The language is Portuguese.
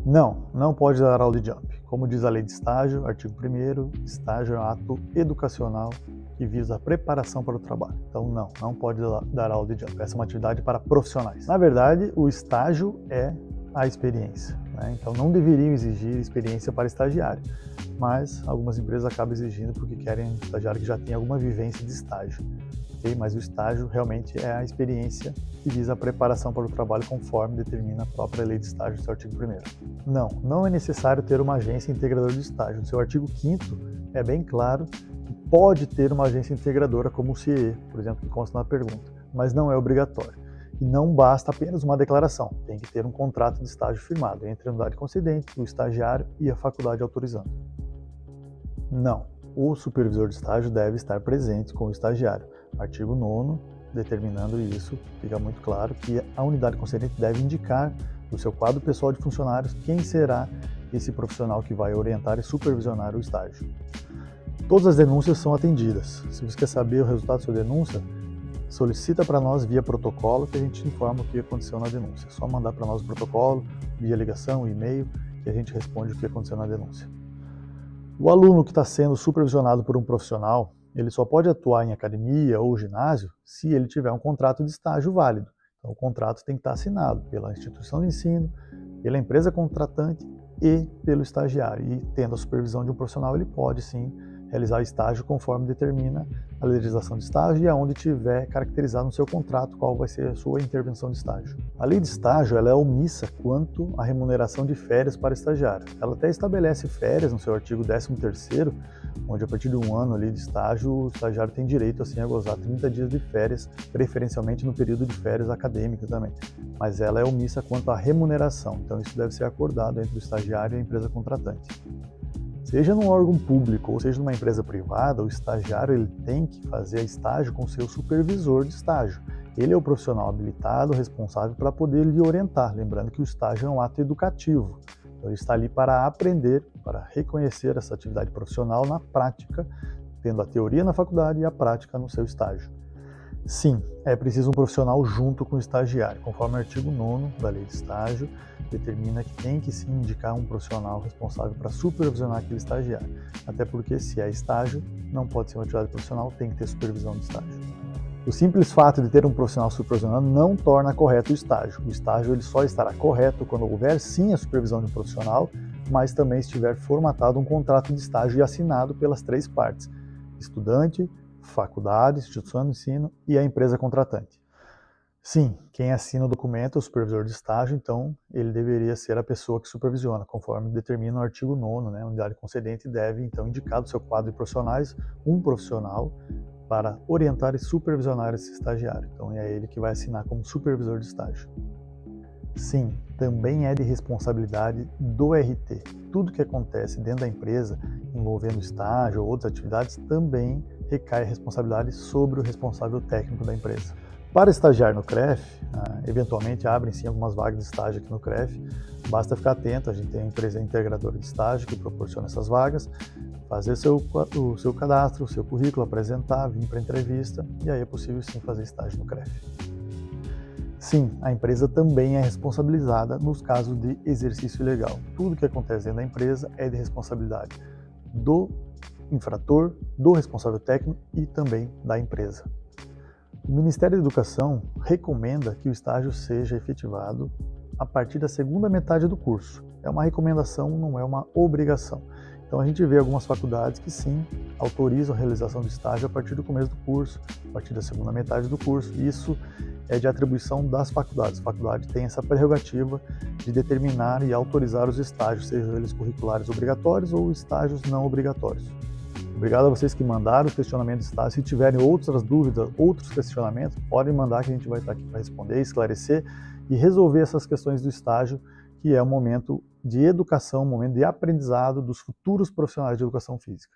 Não pode dar aula de jump. Como diz a lei de estágio, artigo 1º, estágio é um ato educacional que visa a preparação para o trabalho. Então não pode dar aula de jump. Essa é uma atividade para profissionais. Na verdade, o estágio é a experiência, né? Então não deveriam exigir experiência para estagiário, mas algumas empresas acabam exigindo porque querem um estagiário que já tem alguma vivência de estágio. Okay? Mas o estágio realmente é a experiência que visa a preparação para o trabalho conforme determina a própria lei de estágio, seu artigo 1º. Não é necessário ter uma agência integradora de estágio. No seu artigo 5º é bem claro que pode ter uma agência integradora como o CIE, por exemplo, que consta na pergunta, mas não é obrigatório. E não basta apenas uma declaração, tem que ter um contrato de estágio firmado entre a unidade concedente, o estagiário e a faculdade autorizando. O supervisor de estágio deve estar presente com o estagiário. Artigo 9º, determinando isso, fica muito claro que a unidade concedente deve indicar do seu quadro pessoal de funcionários quem será esse profissional que vai orientar e supervisionar o estágio. Todas as denúncias são atendidas. Se você quer saber o resultado da sua denúncia, solicita para nós via protocolo que a gente informa o que aconteceu na denúncia. É só mandar para nós o protocolo, via ligação, e-mail, que a gente responde o que aconteceu na denúncia. O aluno que está sendo supervisionado por um profissional, ele só pode atuar em academia ou ginásio se ele tiver um contrato de estágio válido. Então, o contrato tem que estar assinado pela instituição de ensino, pela empresa contratante e pelo estagiário. E tendo a supervisão de um profissional, ele pode sim realizar estágio conforme determina a legislação de estágio e aonde tiver caracterizado no seu contrato qual vai ser a sua intervenção de estágio. A lei de estágio ela é omissa quanto à remuneração de férias para estagiário. Ela até estabelece férias no seu artigo 13º, onde a partir de um ano ali de estágio, o estagiário tem direito assim, a gozar 30 dias de férias, preferencialmente no período de férias acadêmicas também. Mas ela é omissa quanto à remuneração, então isso deve ser acordado entre o estagiário e a empresa contratante. Seja num órgão público ou seja numa empresa privada, o estagiário ele tem que fazer estágio com seu supervisor de estágio. Ele é o profissional habilitado, responsável para poder lhe orientar. Lembrando que o estágio é um ato educativo. Então, ele está ali para aprender, para reconhecer essa atividade profissional na prática, tendo a teoria na faculdade e a prática no seu estágio. Sim, é preciso um profissional junto com o estagiário, conforme o artigo 9º da lei de estágio, determina que tem que se indicar um profissional responsável para supervisionar aquele estagiário. Até porque se é estágio, não pode ser uma atividade profissional, tem que ter supervisão de estágio. O simples fato de ter um profissional supervisionando não torna correto o estágio. O estágio ele só estará correto quando houver sim a supervisão de um profissional, mas também estiver formatado um contrato de estágio e assinado pelas três partes, estudante, faculdade, instituição de ensino e a empresa contratante. Sim, quem assina o documento é o supervisor de estágio, então ele deveria ser a pessoa que supervisiona, conforme determina o artigo 9º, né? A unidade concedente deve então indicar do seu quadro de profissionais um profissional para orientar e supervisionar esse estagiário. Então é ele que vai assinar como supervisor de estágio. Sim, também é de responsabilidade do RT. Tudo que acontece dentro da empresa, envolvendo estágio ou outras atividades, também recai a responsabilidade sobre o responsável técnico da empresa. Para estagiar no CREF, eventualmente abrem sim algumas vagas de estágio aqui no CREF, basta ficar atento, a gente tem a empresa integradora de estágio que proporciona essas vagas, fazer o seu cadastro, o seu currículo, apresentar, vir para a entrevista e aí é possível sim fazer estágio no CREF. Sim, a empresa também é responsabilizada nos casos de exercício ilegal. Tudo que acontece dentro da empresa é de responsabilidade do infrator, do responsável técnico e também da empresa. O Ministério da Educação recomenda que o estágio seja efetivado a partir da segunda metade do curso. É uma recomendação, não é uma obrigação. Então a gente vê algumas faculdades que sim, autorizam a realização do estágio a partir do começo do curso, a partir da segunda metade do curso. Isso é de atribuição das faculdades. A faculdade tem essa prerrogativa de determinar e autorizar os estágios, sejam eles curriculares obrigatórios ou estágios não obrigatórios. Obrigado a vocês que mandaram os questionamentos de estágio. Se tiverem outras dúvidas, outros questionamentos, podem mandar que a gente vai estar aqui para responder, esclarecer e resolver essas questões do estágio, que é um momento de educação, um momento de aprendizado dos futuros profissionais de educação física.